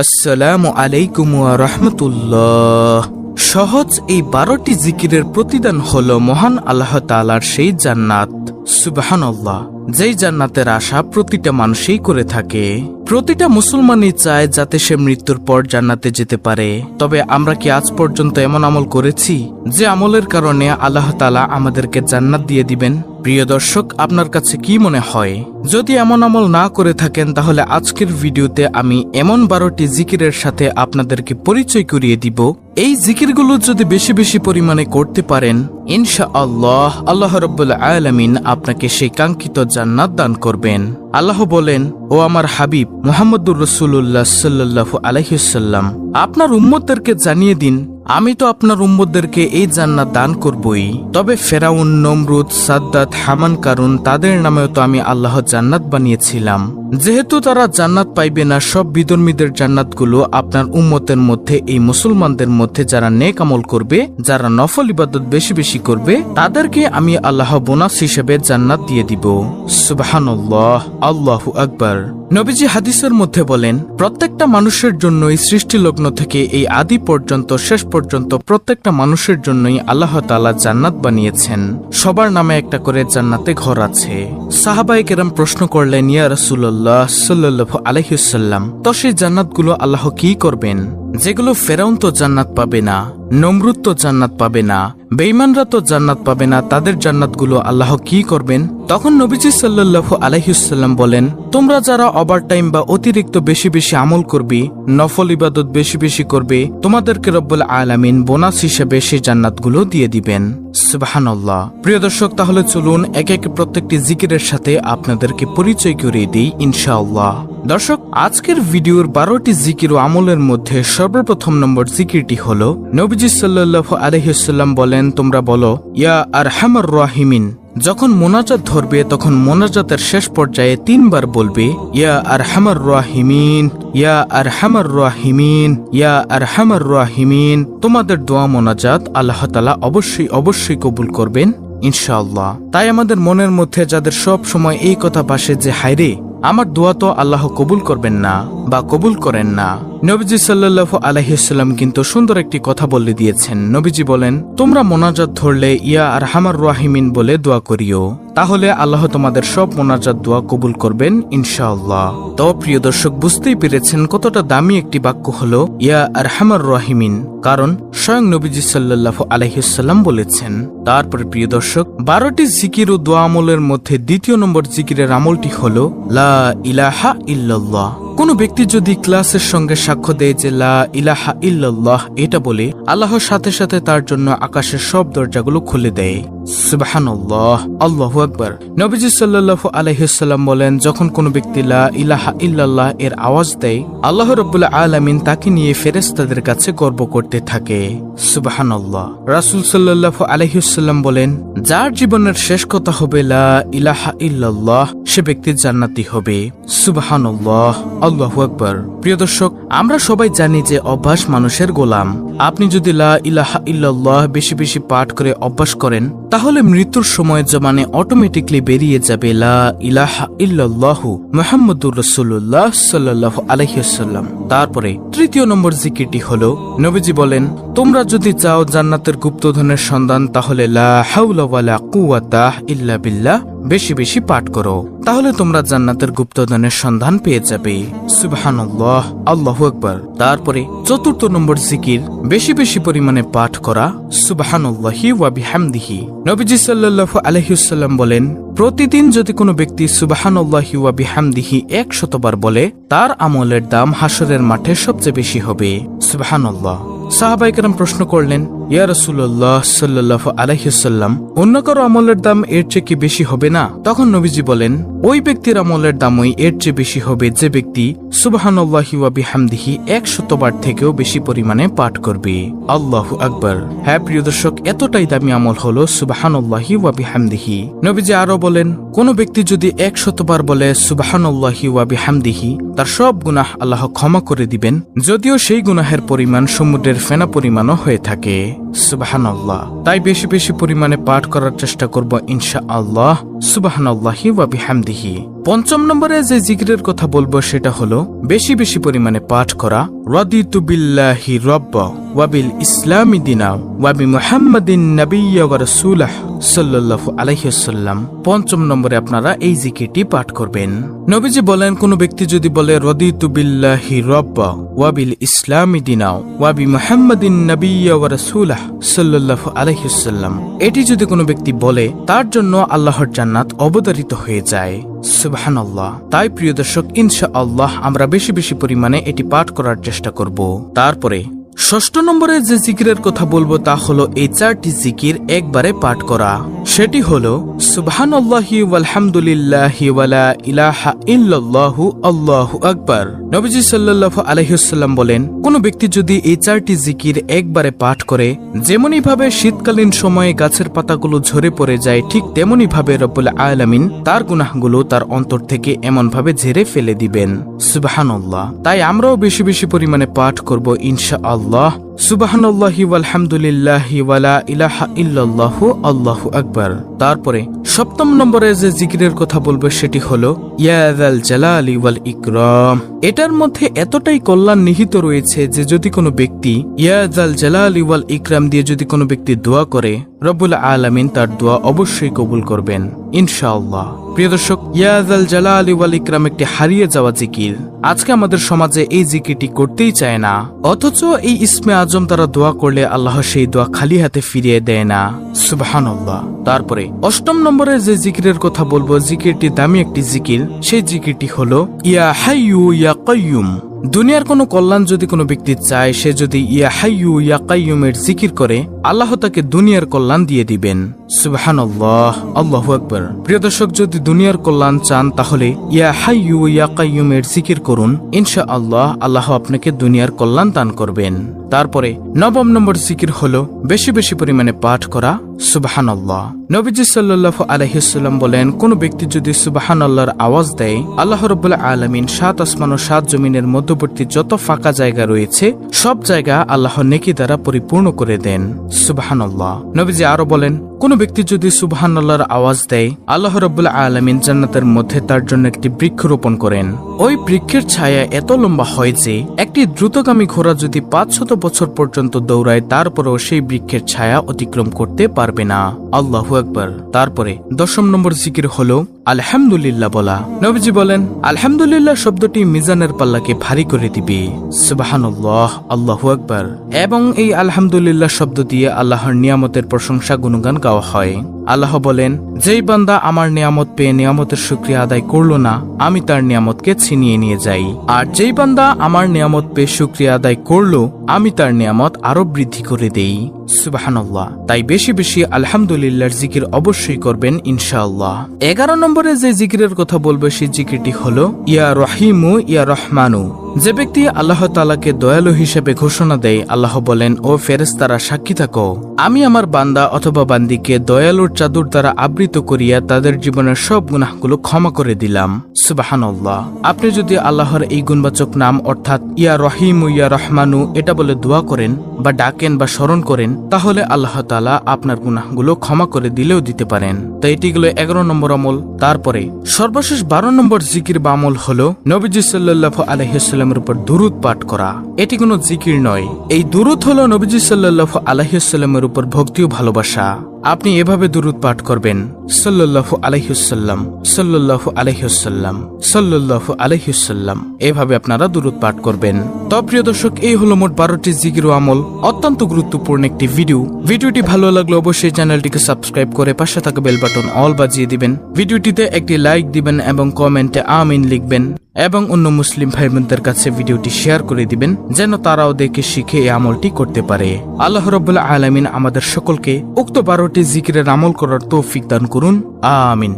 আসসালামু আলাইকুম ওয়া রাহমাতুল্লাহ। সহজ এই 12টি জিকিরের প্রতিদান হলো মহান আল্লাহ তাআলার সেই জান্নাত। সুবহানাল্লাহ, যেই জান্নাতের আশা প্রতিটা মানুষই করে থাকে। প্রতিটা মুসলমানই চায় যাতে সে মৃত্যুর পর জান্নাতে যেতে পারে। তবে আমরা কি আজ পর্যন্ত এমন আমল করেছি যে আমলের কারণে আল্লাহ তাআলা আমাদেরকে জান্নাত দিয়ে দিবেন? প্রিয় দর্শক, আপনার কাছে কি মনে হয়? যদি এমন আমল না করে থাকেন তাহলে আজকের ভিডিওতে আমি এমন 12টি জিকিরের সাথে আপনাদেরকে পরিচয় করিয়ে দিব। এই জিকিরগুলো যদি বেশি বেশি পরিমাণে করতে পারেন, ইনশাআল্লাহ আল্লাহ রাব্বুল আলামিন আপনাকে সেই কাঙ্ক্ষিত জান্নাত দান করবেন। আল্লাহ বলেন, ও আমার হাবিব মুহাম্মদুর রাসূলুল্লাহ সাল্লাল্লাহু আলাইহি ওয়াসাল্লাম, আপনার উম্মতদেরকে জানিয়ে দিন আমি তো আপনার উম্মতদেরকে এই জান্নাত দান করবই। তবে ফেরাউন, নমরুদ, সাদ্দাত, হামান, কারুন তাদের নামেও তো আমি আল্লাহ জান্নাত বানিয়েছিলাম। যেহেতু তারা জান্নাত পাইবে না, সব বিধর্মীদের জান্নাতগুলো আপনার উম্মতের মধ্যে, এই মুসলমানদের মধ্যে যারা নেক আমল করবে, যারা নফল ইবাদত বেশি বেশি করবে, তাদেরকে আমি আল্লাহ বোনাস হিসেবে জান্নাত দিয়ে দিব। সুবহানাল্লাহ, আল্লাহু আকবার। নবীজি হাদিসের মধ্যে বলেন, প্রত্যেকটা মানুষের জন্যই সৃষ্টি লগ্ন থেকে এই আদি পর্যন্ত শেষ পর্যন্ত প্রত্যেকটা মানুষের জন্যই আল্লাহ তাআলা জান্নাত বানিয়েছেন। সবার নামে একটা করে জান্নাতে ঘর আছে। সাহাবায়ে কেরাম প্রশ্ন করলেন, ইয়া রাসূলুল্লাহ সাল্লাল্লাহু আলাইহি ওয়াসাল্লাম, তো সেই জান্নাতগুলো আল্লাহ কি করবেন? যেগুলো ফেরাউন তো জান্নাত পাবে না, নমরুদ তো জান্নাত পাবে না, বেঈমানরা তো জান্নাত পাবে না, তাদের জান্নাতগুলো আল্লাহ কি করবেন? তখন নবীজি সাল্লাল্লাহু আলাইহি ওয়াসাল্লাম বলেন, তোমরা যারা ওভারটাইম বা অতিরিক্ত বেশি বেশি আমল করবে, নফল ইবাদত বেশি বেশি করবে, তোমাদেরকে রব্বুল আলামিন বোনাস হিসেবে সেই জান্নাতগুলো দিয়ে দিবেন। সুবহানাল্লাহ। প্রিয় দর্শক, তাহলে চলুন একে একে প্রত্যেকটি জিকিরের সাথে আপনাদেরকে পরিচয় করিয়ে দিই ইনশাআল্লাহ। দর্শক, আজকের ভিডিওর 12টি জিকির ও আমলের মধ্যে সর্বপ্রথম নম্বর জিকিরটি হলো, নবীজি সাল্লাল্লাহু আলাইহি ওয়াসাল্লাম বলেন, তোমরা বলো, ইয়া আরহামার রাহিমিন। যখন মোনাজাত ধরবে তখন মোনাজাতের শেষ পর্যায়ে 3 বার বলবে, ইয়া আরহামার রাহিমিন, ইয়া আরহামার রাহিমিন, ইয়া আরহামার রাহিমিন। তোমাদের দোয়া মোনাজাত আল্লাহ তাআলা অবশ্যই অবশ্যই কবুল করবেন ইনশাআল্লাহ। তাই আমাদের মনের মধ্যে যাদের সব সময় এই কথা ভাসে যে, হায়রে আমার দোয়া তো আল্লাহ কবুল করবেন না বা কবুল করেন না, নবীজি সাল্লাল্লাহু আলাইহি ওয়াসাল্লাম কিন্তু সুন্দর একটি কথা বলে দিয়েছেন। নবীজি বলেন, তোমরা মোনাজাত ধরলে ইয়া আরহামার রাহিমিন বলে দোয়া করিও, তাহলে আল্লাহ তোমাদের সব মোনাজাত দোয়া কবুল করবেন ইনশাআল্লাহ। তো প্রিয় দর্শক, বুঝতেই পেরেছেন কতটা দামি একটি বাক্য হলো ইয়া আরহামার রাহিমিন, কারণ স্বয়ং নবীজি সাল্লাল্লাহু আলাইহি ওয়াসাল্লাম বলেছেন। তারপরে প্রিয় দর্শক, 12টি জিকির ও দোয়া আমলের মধ্যে দ্বিতীয় নম্বর জিকিরের আমলটি হলো লা ইলাহা ইল্লাল্লাহ। কোন ব্যক্তি যদি ক্লাসের সঙ্গে সাক্ষ্য দেয় যে লা ইলাহা ইল্লাল্লাহ এটা বলে, আল্লাহর সাথে সাথে তার জন্য আকাশের সব দরজাগুলো খুলে দেয়। সুবহানাল্লাহ, আল্লাহু আকবার। নবীজি সাল্লাল্লাহু আলাইহি ওয়াসাল্লাম বলেন, যখন কোন ব্যক্তি লা ইলাহা ইল্লাল্লাহ এর আওয়াজ দেয়, আল্লাহ রাব্বুল আলামিন তাকে নিয়ে ফেরেশতাদের কাছে গর্ব করতে থাকে। সুবহানাল্লাহ। রাসূল সাল্লাল্লাহু আলাইহি ওয়াসাল্লাম বলেন, যার জীবনের শেষ কথা হবে লা ইলাহা ইল্লাল্লাহ, সে ব্যক্তি জান্নাতি হবে। সুবহানাল্লাহ, আল্লাহু আকবার। প্রিয় দর্শক, আমরা সবাই জানি যে অভ্যাস মানুষের গোলাম। আপনি যদি লা ইলাহা ইল্লাল্লাহ বেশি বেশি পাঠ করে অভ্যাস করেন, তাহলে মৃত্যুর সময় জবানে অটোমেটিকলি বেরিয়ে যাবে লা ইলাহা ইল্লাল্লাহু মুহাম্মাদুর রাসূলুল্লাহ সাল্লাল্লাহু আলাইহি ওয়াসাল্লাম। তারপরে তৃতীয় নম্বর জিকিরটি হলো, নবীজি বলেন, তোমরা যদি চাও জান্নাতের গুপ্তধনের সন্ধান, তাহলে লা হাওলা ওয়ালা কুওয়াতা ইল্লা বিল্লাহ বেশি বেশি পাঠ করো, তাহলে তোমরা জান্নাতের গুপ্তধনের সন্ধান পেয়ে যাবে। সুবহানাল্লাহ, আল্লাহু আকবার। তারপরে চতুর্থ নম্বর জিকির, বেশি বেশি পরিমাণে পাঠ করা সুবহানাল্লাহি ওয়া বিহামদিহি। নবীজি সাল্লাল্লাহু আলাইহি ওয়াসাল্লাম বলেন, প্রতিদিন যদি কোনো ব্যক্তি সুবহানাল্লাহি ওয়া বিহামদিহি 100 বার বলে, তার আমলের দাম হাসরের মাঠে সবচেয়ে বেশি হবে। সুবহানাল্লাহ। সাহাবায়ে কেরাম প্রশ্ন করলেন, ইয়া রাসূলুল্লাহ সাল্লাল্লাহু আলাইহি ওয়াসাল্লাম, অন্য কারো আমলের দাম এর চেয়ে কি বেশি হবে না? তখন নবীজি বলেন, ওই ব্যক্তির আমলের দামই এর চেয়ে বেশি হবে যে ব্যক্তি সুবহানাল্লাহি ওয়া বিহামদিহি 100 বার থেকেও বেশি পরিমাণে পাঠ করবে। আল্লাহু আকবার। হ্যাঁ প্রিয় দর্শক, এতটাই দামি আমল হলো সুবহানাল্লাহি ওয়া বিহামদিহি। নবীজি আরো বলেন, কোন ব্যক্তি যদি 100 বার বলে সুবহানাল্লাহি ওয়া বিহামদিহি, তার সব গুনাহ আল্লাহ ক্ষমা করে দিবেন, যদিও সেই গুনাহের পরিমাণ সমুদ্রের ফেনা পরিমাণও হয়ে থাকে। সুবহানাল্লাহ। তাই বেশি বেশি পরিমাণে পাঠ করার চেষ্টা করব ইনশাআল্লাহ। সুবহানাল্লাহি ওয়া বিহামদিহি। পঞ্চম নম্বরে যে জিকিরের কথা বলবো সেটা হলো বেশি বেশি পরিমাণে পাঠ করা রাদিতু বিল্লাহি রাব্বা ওয়া বিল ইসলামি দিনা ওয়া বি মুহাম্মাদিন নাবিয়্যা ওয়া রাসূলাহ সাল্লাল্লাহু আলাইহি ওয়াসাল্লাম। পঞ্চম নম্বরে আপনারা এই জিকিরটি পাঠ করবেন। নবীজি বলেন, কোন ব্যক্তি যদি বলে রাদিতু বিল্লাহি রাব্বা ওয়া বিল ইসলামি দিনা ওয়া বি মুহাম্মাদিন নাবিয়্যা ওয়া রাসূলাহ সাল্লাল্লাহু আলাইহি ওয়াসাল্লাম, এটি যদি কোনো ব্যক্তি বলে তার জন্য আল্লাহর জান্নাত অবধারিত হয়ে যায়। সুবহানাল্লাহ। তাই প্রিয় দর্শক, ইনশাআল্লাহ আমরা বেশি বেশি পরিমাণে এটি পাঠ করার চেষ্টা করব। তারপরে ষষ্ঠ নম্বরে যে জিকিরের কথা বলবো তা হলো এই 4টি জিকির একবারে পাঠ করা। সেটি হলো সুবহানাল্লাহি ওয়ালহামদুলিল্লাহি ওয়ালা ইলাহা ইল্লাল্লাহু আল্লাহু আকবার। নবীজি সাল্লাল্লাহু আলাইহি ওয়াসাল্লাম বলেন, কোন ব্যক্তি যদি এই 4টি জিকির একবারে পাঠ করে, যেমনি ভাবে শীতকালীন সময়ে গাছের পাতাগুলো ঝরে পড়ে যায়, ঠিক তেমনি ভাবে রব্বুল আলামিন তার গুনাহগুলো তার অন্তর থেকে এমন ভাবে ঝেড়ে ফেলে দিবেন। সুবহানাল্লাহ। তাই আমরাও বেশি বেশি পরিমাণে পাঠ করব ইনশাআল্লাহ। সুবহানাল্লাহি ওয়ালহামদুলিল্লাহি ওয়ালা ইলাহা ইল্লাল্লাহু আল্লাহু আকবার। তারপরে সপ্তম নম্বরে যে জিকিরের কথা বলবো সেটি হলো ইয়া যাল জালালি ওয়াল ইকরাম। এটার মধ্যে এতটাই কল্যাণ নিহিত রয়েছে যে যদি কোনো ব্যক্তি ইয়া যাল জালালি ওয়াল ইকরাম দিয়ে যদি কোনো ব্যক্তি দোয়া করে, রব্বুল আলামিন তার দোয়া অবশ্যই কবুল করবেন ইনশাআল্লাহ। প্রিয় দর্শক, ইয়া যাল জালালি ওয়াল ইকরাম একটি হারিয়ে যাওয়া জিকির। আজকে আমাদের সমাজে এই জিকিরটি করতেই চায় না, অথচ এই ইসমে আজম তারা দোয়া করলে আল্লাহ সেই দোয়া খালি হাতে ফিরিয়ে দেয় না। সুবহানাল্লাহ। তারপরে অষ্টম নম্বরে যে জিকিরের কথা বলবো, জিকিরটি দামি একটি জিকির। সেই জিকিরটি হলো ইয়া হাইয়ু ইয়া কাইয়ুম। দুনিয়ার কোনো কল্যাণ যদি কোনো ব্যক্তি চায়, সে যদি ইয়া হাইয়ু ইয়া কাইয়ুমের জিকির করে, আল্লাহ তাকে দুনিয়ার কল্যাণ দিয়ে দিবেন। সুবহানাল্লাহ, আল্লাহু আকবার। প্রিয় দর্শক, যদি দুনিয়ার কল্যাণ চান তাহলে ইয়া হাইয়ু ইয়া কাইয়ুমের জিকির করুন, ইনশাআল্লাহ আল্লাহ আপনাকে দুনিয়ার কল্যাণ দান করবেন। তারপরে নবম নম্বর জিকির হলো বেশি বেশি পরিমাণে পাঠ করা সুবহানাল্লাহ। নবীজি সাল্লাল্লাহু আলাইহি ওয়াসাল্লাম বলেন, কোন ব্যক্তি যদি সুবহানাল্লাহর আওয়াজ দেয়, আল্লাহ রাব্বুল আলামিন 7 আসমান ও 7 জমিনের মধ্যবর্তী যত ফাঁকা জায়গা রয়েছে সব জায়গা আল্লাহ নেকি দ্বারা পরিপূর্ণ করে দেন। সুবহানাল্লাহ। নবীজি আরো বলেন, কোন ব্যক্তি যদি সুবহানাল্লাহর আওয়াজ দেয়, আল্লাহ রাব্বুল আলামিন জান্নাতের মধ্যে তার জন্য একটি বৃক্ষ রোপণ করেন। ওই বৃক্ষের ছায়া এত লম্বা হয় যে একটি দ্রুতগামী ঘোড়া যদি 500 বছর পর্যন্ত দৌড়ায়, তারপরেও সেই বৃক্ষের ছায়া অতিক্রম করতে পারবে না। আল্লাহু আকবার। তারপরে দশম নম্বর জিকির হলো আলহামদুলিল্লাহ বলা। নবীজি বলেন, আলহামদুলিল্লাহ শব্দটি মিজানের পাল্লাকে ভারী করে দিবে। সুবহানাল্লাহ, আল্লাহু আকবার। এবং এই আলহামদুলিল্লাহ শব্দ দিয়ে আল্লাহর নিয়ামতের প্রশংসা গুণগান গাওয়া হয়। আল্লাহ বলেন, যেই বান্দা আমার নিয়ামত পেয়ে নিয়ামতের শুকরিয়া আদায় করলো না, আমি তার নিয়ামতকে ছিনিয়ে নিয়ে যাই। আর যেই বান্দা আমার নিয়ামত পেয়ে শুকরিয়া আদায় করলো, আমি তার নিয়ামত আরো বৃদ্ধি করে দেই। সুবহানাল্লাহ। তাই বেশি বেশি আলহামদুলিল্লাহর জিকির অবশ্যই করবেন ইনশাআল্লাহ। 11 নম্বরে যে জিকিরের কথা বলবো সেই জিকিরটি হলো ইয়া রহিমু ইয়া রহমানু। যে ব্যক্তি আল্লাহ তাআলাকে দয়ালু হিসেবে ঘোষণা দেয়, আল্লাহ বলেন, ও ফেরেশতারা সাক্ষী থাকো, আমি আমার বান্দা অথবা বান্দিকে দয়ালুর চাদর দ্বারা আবৃত করিয়া তাদের জীবনের সব গুনাহগুলো ক্ষমা করে দিলাম। সুবহানাল্লাহ। আপনি যদি আল্লাহর এই গুণবাচক নাম অর্থাৎ ইয়া রহিমু ইয়া রহমানু এটা বলে দোয়া করেন বা ডাকেন বা স্মরণ করেন, তাহলে আল্লাহ তাআলা আপনার গুনাহগুলো ক্ষমা করে দিলেও দিতে পারেন। তো এটি হলো 11 নম্বর আমল। তারপরে সর্বশেষ 12 নম্বর জিকির বা আমল হলো নবীজি সাল্লাল্লাহু আলাইহি ওয়াসাল্লামের উপর দুরূদ পাঠ করা। এটি কোনো জিকির নয়, এই দুরূদ হলো নবীজি সাল্লাল্লাহু আলাইহি ওয়াসাল্লামের উপর ভক্তি ও ভালোবাসা। আপনি এভাবে দুরূদ পাঠ করবেন, সাল্লাল্লাহু আলাইহি ওয়াসাল্লাম, সাল্লাল্লাহু আলাইহি ওয়াসাল্লাম, সাল্লাল্লাহু আলাইহি ওয়াসাল্লাম। এভাবে আপনারা দুরূদ পাঠ করবেন। তো প্রিয় দর্শক, এই হলো মোট 12টি জিকির ও আমল। অত্যন্ত গুরুত্বপূর্ণ একটি ভিডিওটি ভালো লাগলে অবশ্যই চ্যানেলটিকে সাবস্ক্রাইব করে পাশে থাকা বেল বাটন অল বাজিয়ে দিবেন। ভিডিওটিতে একটি লাইক দিবেন এবং কমেন্টে আমিন লিখবেন এবং অন্য মুসলিম ভাই বোনদের কাছে ভিডিওটি শেয়ার করে দিবেন, যেন তারাও দেখে শিখে এই আমলটি করতে পারে। আল্লাহ রাব্বুল আলামিন আমাদের সকলকে উক্ত 12টি জিকিরের আমল করার তৌফিক দান করুন। আমিন।